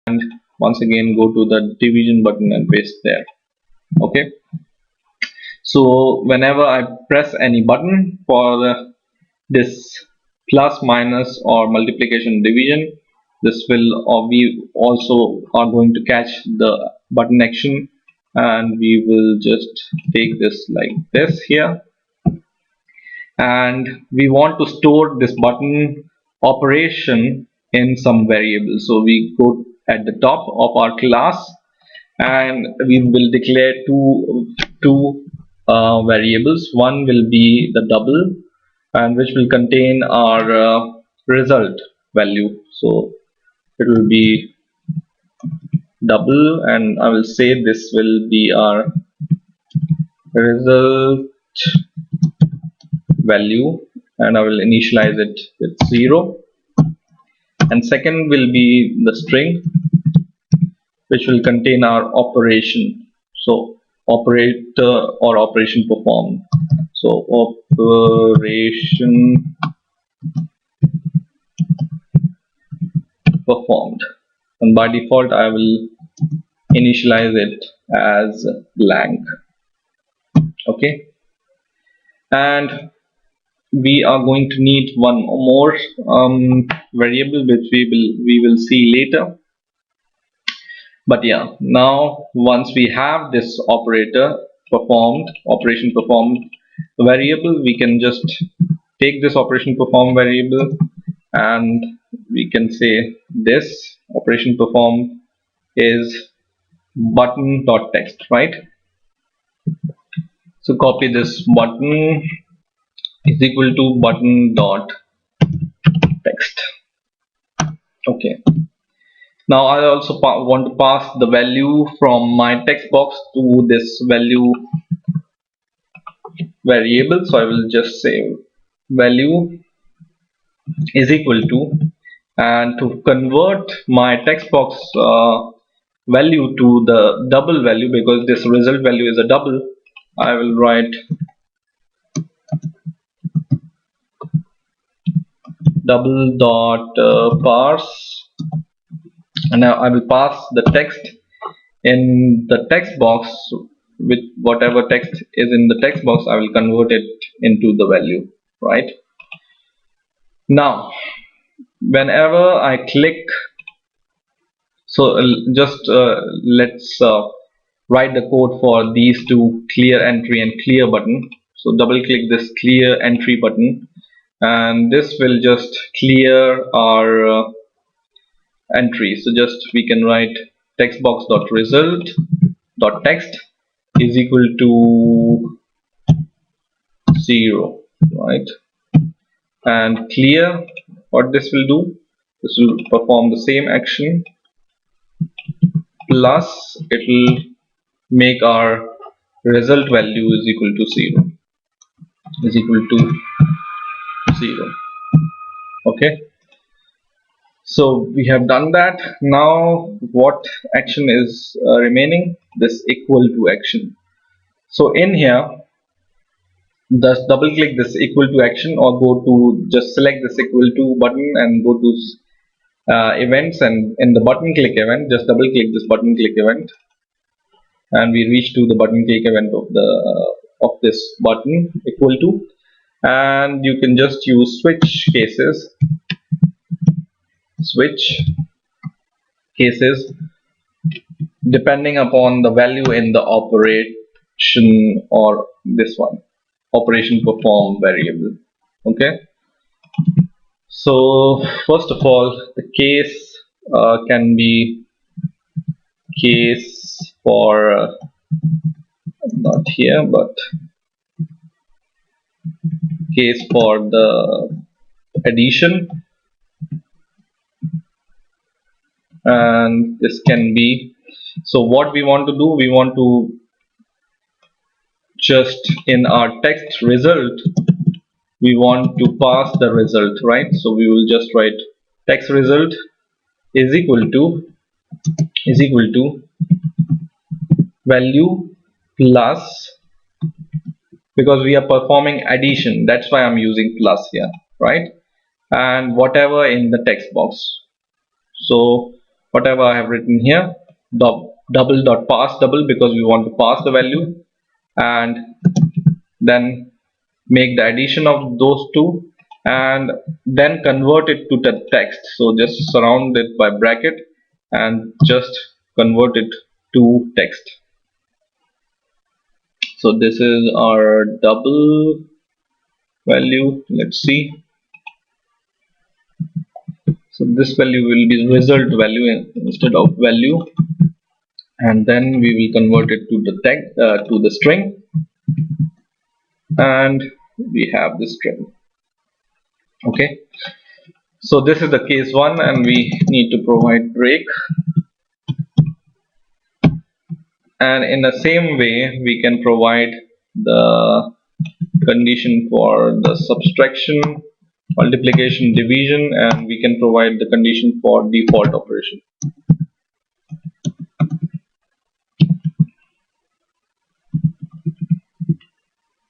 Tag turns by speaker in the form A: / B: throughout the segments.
A: and once again go to the division button and paste there. Okay, so whenever I press any button for this plus, minus, or multiplication, division, this will, or we also are going to catch the button action, and we will just take this like this here, and we want to store this button operation in some variable. So we go at the top of our class and we will declare two variables. One will be the double, and which will contain our result value. So it will be double, and I will say this will be our result value, and I will initialize it with 0. And second will be the string, which will contain our operation. So operator or operation performed. So operation performed, and by default I will initialize it as blank. Okay, and we are going to need one more variable which we will see later. But yeah, now once we have this operation performed variable, we can just take this operation performed variable and we can say this operation performed is button.text, right? So copy this button is equal to button.text. Okay, now I also want to pass the value from my text box to this value variable. So I will just say value is equal to, and to convert my text box value to the double value, because this result value is a double, I will write double dot parse, and now I will pass the text in the text box with whatever text is in the text box. I will convert it into the value, right? Now whenever I click, so just let's write the code for these two, clear entry and clear button. So double click this clear entry button, and this will just clear our entry. So just we can write textbox.result.text is equal to 0, right? And clear, what this will do, this will perform the same action, plus it will make our result value is equal to 0, is equal to 0. Okay, so we have done that. Now what action is remaining? This equal to action. So in here, just double click this equal to action, or go to, just select this equal to button and go to events, and in the button click event just double click this button click event, and we reach to the button click event of this button equal to, and you can just use switch cases depending upon the value in the operation, or this one operation perform variable. Okay, so first of all, the case can be case for not here, but case for the addition, and this can be, so what we want to do, we want to just in our text result we want to pass the result, right? So we will just write text result is equal to value plus, because we are performing addition, that's why I'm using plus here, right? And whatever in the text box. So whatever I have written here, double dot pass double, because we want to pass the value, and then make the addition of those two, and then convert it to the text. So just surround it by bracket and just convert it to text. So this is our double value. Let's see. So this value will be result value instead of value, and then we will convert it to the text, to the string, and we have the string. Okay, so this is the case one, and we need to provide break. And in the same way we can provide the condition for the subtraction, multiplication, division, and we can provide the condition for default operation.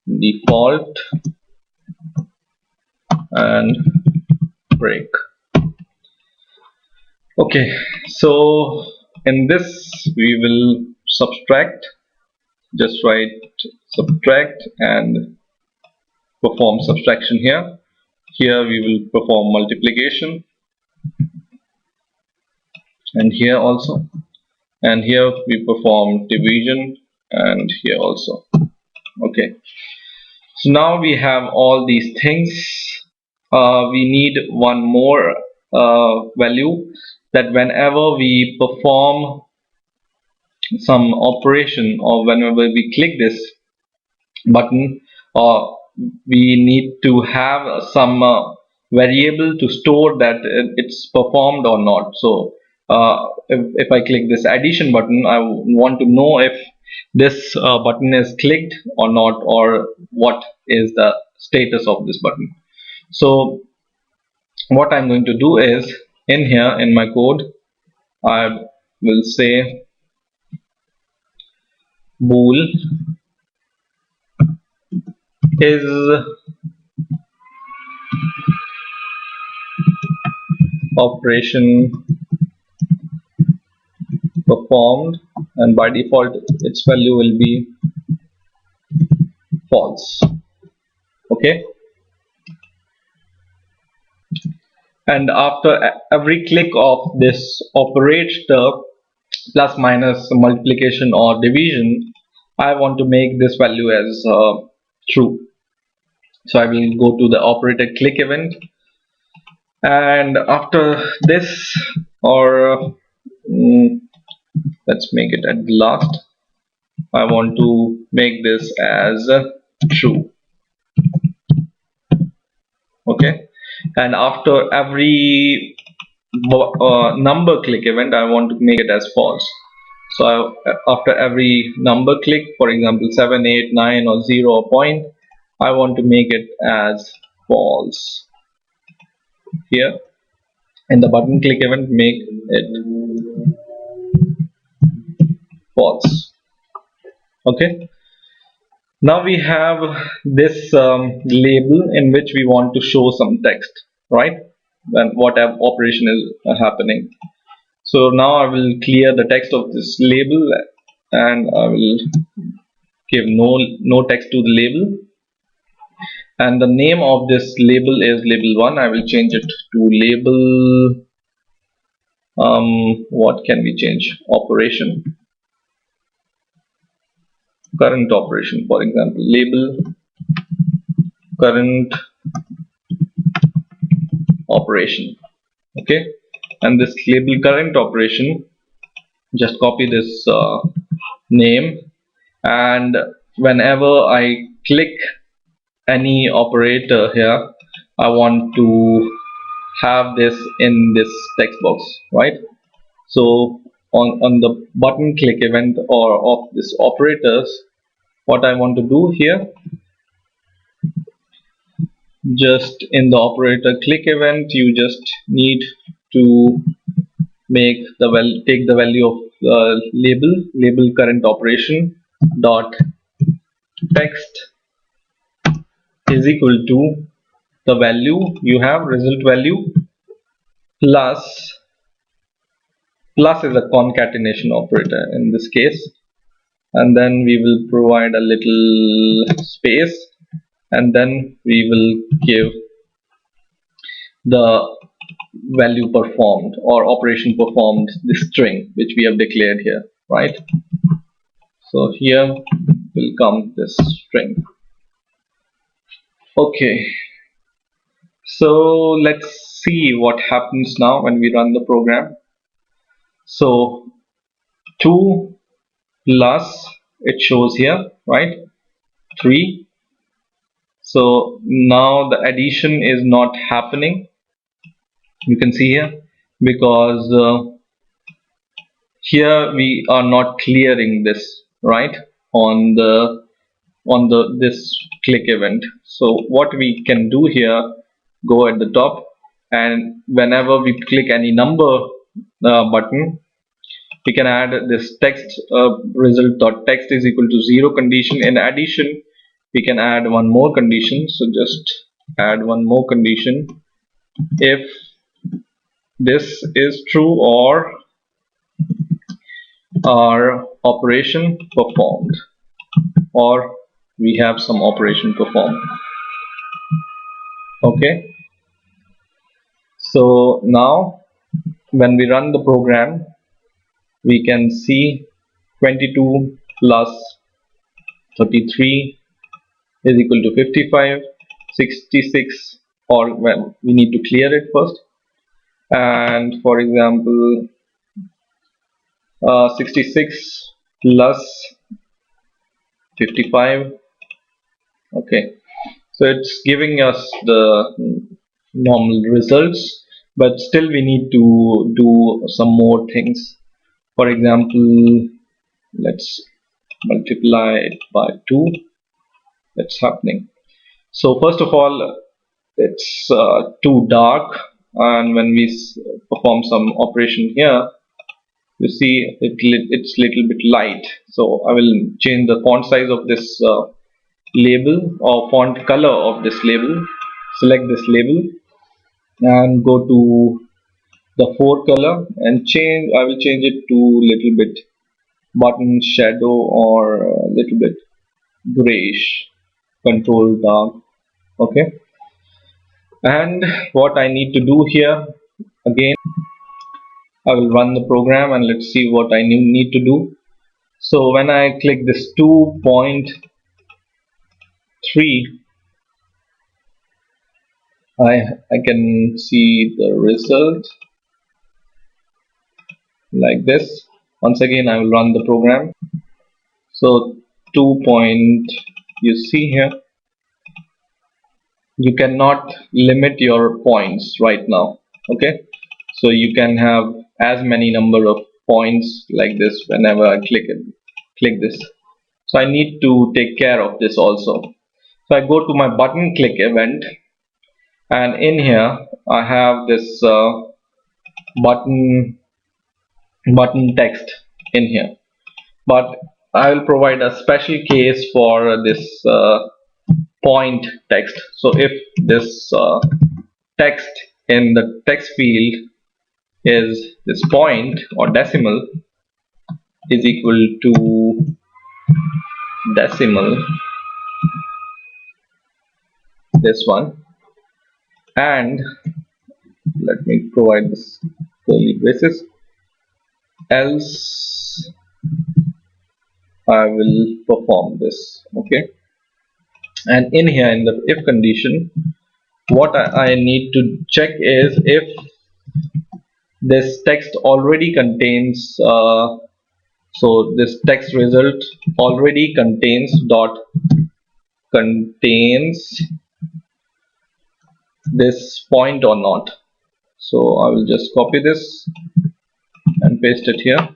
A: Default and break. Okay, so in this we will subtract. Just write subtract and perform subtraction here. Here we will perform multiplication, and here also, and here we perform division, and here also. Okay, so now we have all these things. We need one more value, that whenever we perform some operation, or whenever we click this button, we need to have some variable to store that it's performed or not. So if I click this addition button, I want to know if this button is clicked or not, or what is the status of this button. So what I'm going to do is, in here in my code, I will say bool is operation performed, and by default its value will be false. Okay, and after every click of this operator, plus minus, multiplication or division, I want to make this value as true. So I will go to the operator click event, and after this, or let's make it at the last, I want to make this as true. Okay, and after every number click event, I want to make it as false. So after every number click, for example 7, 8, 9 or 0 or point, I want to make it as false. Here in the button click event, make it false. Okay, now we have this label in which we want to show some text, right, when what operation is happening. So now I will clear the text of this label, and I will give no text to the label, and the name of this label is label1. I will change it to label, what can we change, operation, current operation, for example label current operation. Okay, and this label current operation, just copy this name, and whenever I click any operator here, I want to have this in this text box, right? So on the button click event or of this operators, what I want to do here, just in the operator click event, you just need to make the take the value of label current operation dot text is equal to the value you have, result value, plus Plus is a concatenation operator in this case, and then we will provide a little space, and then we will give the value performed or operation performed, the string which we have declared here, right? So here will come this string. Okay, so let's see what happens now when we run the program. So 2 plus, it shows here, right, 3. So now the addition is not happening, you can see here, because here we are not clearing this, right, on the this click event. So what we can do here, go at the top, and whenever we click any number button, we can add this text result.text is equal to 0 condition. In addition, we can add one more condition. So just add one more condition: if this is true, or our operation performed, or we have some operation performed. Okay, so now when we run the program, we can see 22 plus 33 is equal to 55. 66, or well, we need to clear it first, and for example 66 plus 55. Okay, so it's giving us the normal results, but still we need to do some more things. For example, let's multiply it by 2. That's happening. So first of all, it's too dark, and when we perform some operation here, you see it's little bit light. So I will change the font size of this label, or font color of this label. Select this label and go to the 4 color and change. I will change it to little bit button shadow, or a little bit grayish, control dark. Okay, and what I need to do here, again I will run the program and let's see what I need to do. So when I click this 2.3, I can see the result like this. Once again I will run the program. So 2 point, you see here, you cannot limit your points right now. Okay, so you can have as many number of points like this whenever I click this. So I need to take care of this also. So I go to my button click event, and in here I have this button text in here, but I will provide a special case for this point text. So if this text in the text field is this point or decimal is equal to decimal, this one, and let me provide this curly braces, else I will perform this. Okay, and in here in the if condition, what I need to check is if this text already contains so this text result already contains this point or not. So I will just copy this and paste it here,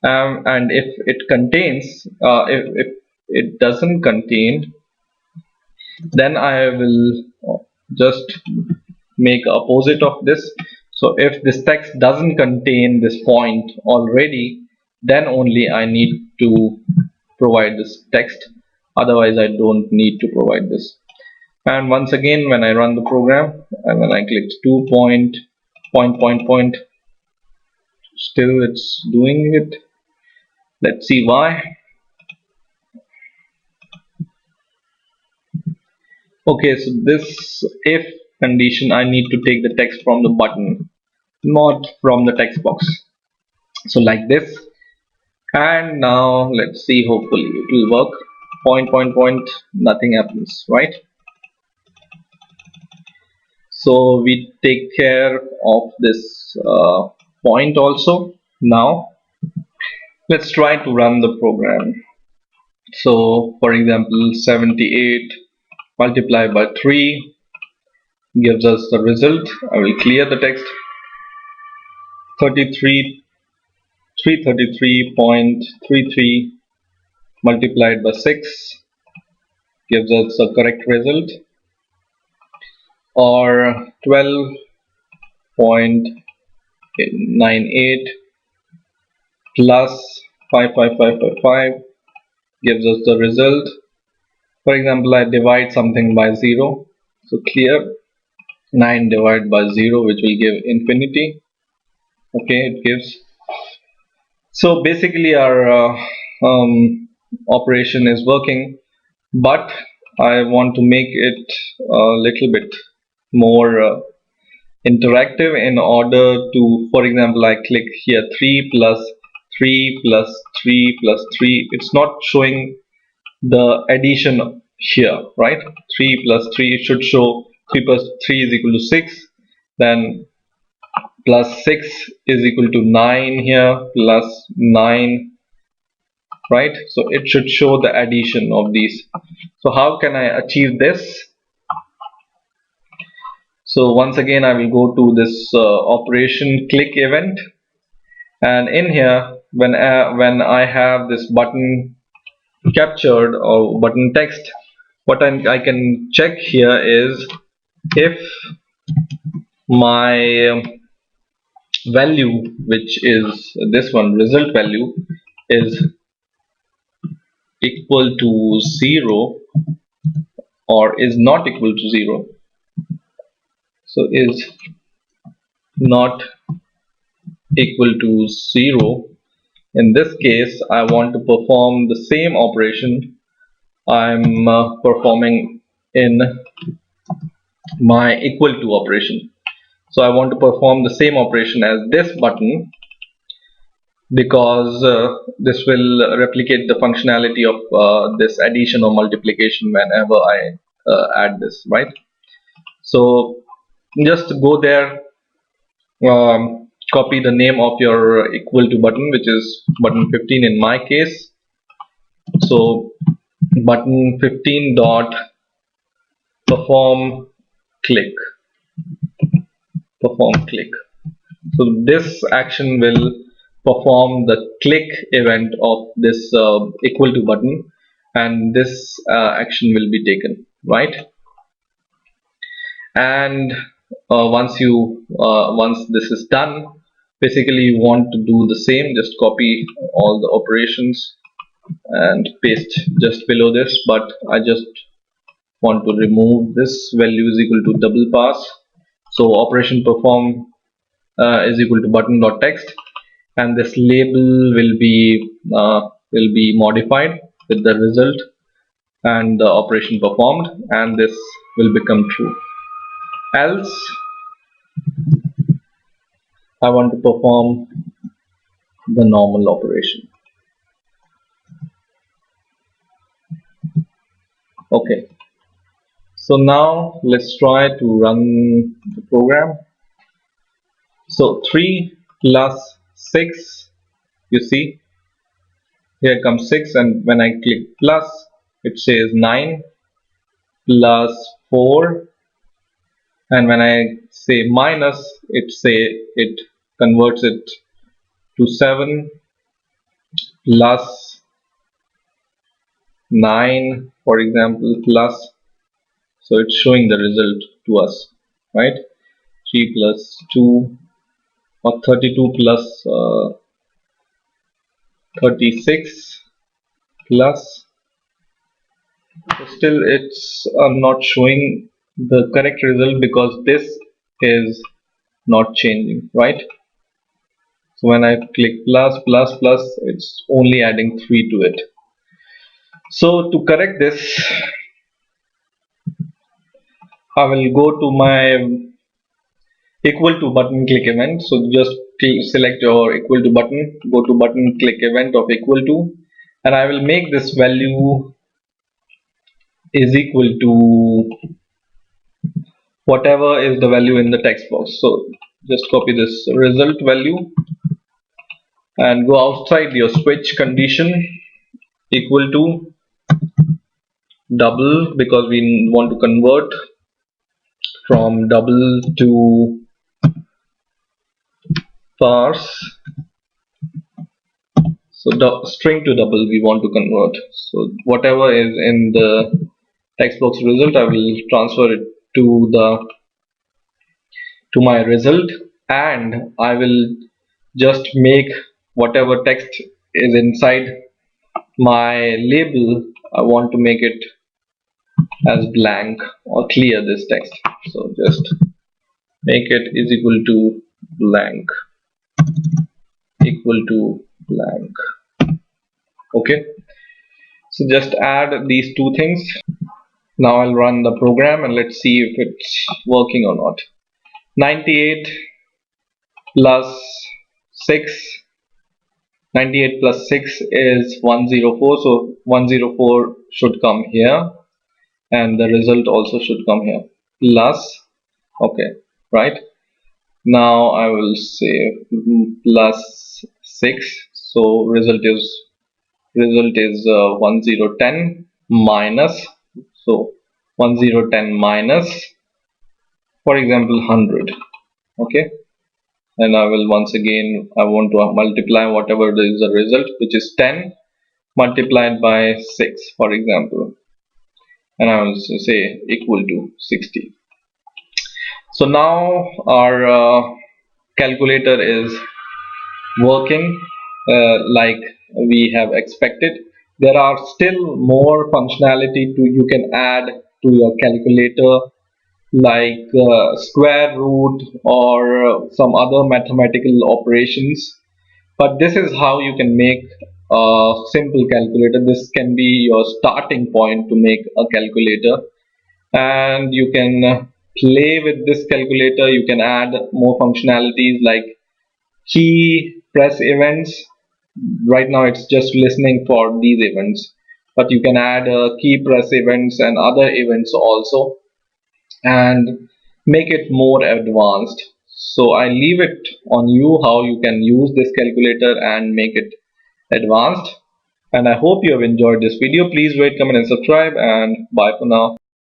A: and if it contains if it doesn't contain, then I will just make opposite of this. So if this text doesn't contain this point already, then only I need to provide this text, otherwise I don't need to provide this. And once again when I run the program, and when I click 2 point, Still it's doing it. Let's see why. Okay, so this if condition, I need to take the text from the button, not from the text box. So like this, and now let's see, hopefully it will work. Point, point, point, nothing happens, right? So we take care of this point also. Now let's try to run the program. So for example, 78 multiplied by 3 gives us the result. I will clear the text. 333.33 multiplied by 6 gives us the correct result, or 12.98 plus 55555 gives us the result. For example, I divide something by 0, so clear 9 divided by 0, which will give infinity. Okay, it gives. So basically our operation is working, but I want to make it a little bit more interactive. In order to, for example, I click here 3 plus 3 plus 3 plus 3, it's not showing the addition here, right? 3 plus 3, it should show 3 plus 3 is equal to 6, then plus 6 is equal to 9 here, plus 9, right? So it should show the addition of these. So how can I achieve this? So once again I will go to this operation click event, and in here when I have this button captured or button text, what I can check here is if my value, which is this one, result value, is equal to 0 or is not equal to 0. So is not equal to 0. In this case, I want to perform the same operation I'm performing in my equal to operation. So I want to perform the same operation as this button, because this will replicate the functionality of this addition or multiplication whenever I add this, right? So just go there, copy the name of your equal to button, which is button 15 in my case. So button 15 dot perform click, so this action will perform the click event of this equal to button, and this action will be taken, right? And once this is done, basically you want to do the same, just copy all the operations and paste just below this, but I just want to remove this value is equal to double pass. So operation perform is equal to button dot text, and this label will be modified with the result and the operation performed, and this will become true. Else I want to perform the normal operation. Okay, so now let's try to run the program. So 3 plus 6, you see here comes 6, and when I click plus, it says 9 plus 4, and when I say minus, it converts it to 7 plus 9, for example, plus, so it's showing the result to us, right? 3 plus 2, or 32 plus 36 plus, so still it's not showing the correct result because this is not changing, right? So when I click plus plus plus, it's only adding 3 to it. So to correct this, I will go to my equal to button, click event. So just select your equal to button, go to button, click event of equal to, and I will make this value is equal to whatever is the value in the text box. So just copy this result value and go outside your switch condition, equal to double, because we want to convert from double to parse. So string to double we want to convert. So whatever is in the text box result, I will transfer it to my result, and I will just make whatever text is inside my label, I want to make it as blank or clear this text. So just make it is equal to blank, equal to blank. Okay, so just add these two things. Now I'll run the program and let's see if it's working or not. 98 plus 6, 98 plus 6 is 104, so 104 should come here, and the result also should come here, plus, okay, right. Now I will say plus 6, so result is 1010 minus, so 1010 minus, for example, 100. Okay, and I will once again, I want to multiply whatever is the result, which is 10 multiplied by 6, for example, and I will say equal to 60. So now our calculator is working like we have expected. There are still more functionality you can add to your calculator, like square root or some other mathematical operations, but this is how you can make a simple calculator. This can be your starting point to make a calculator, and you can play with this calculator. You can add more functionalities like key press events. Right now it's just listening for these events, but you can add key press events and other events also, and make it more advanced. So I leave it on you how you can use this calculator and make it advanced. And I hope you have enjoyed this video. Please rate, comment and subscribe, and bye for now.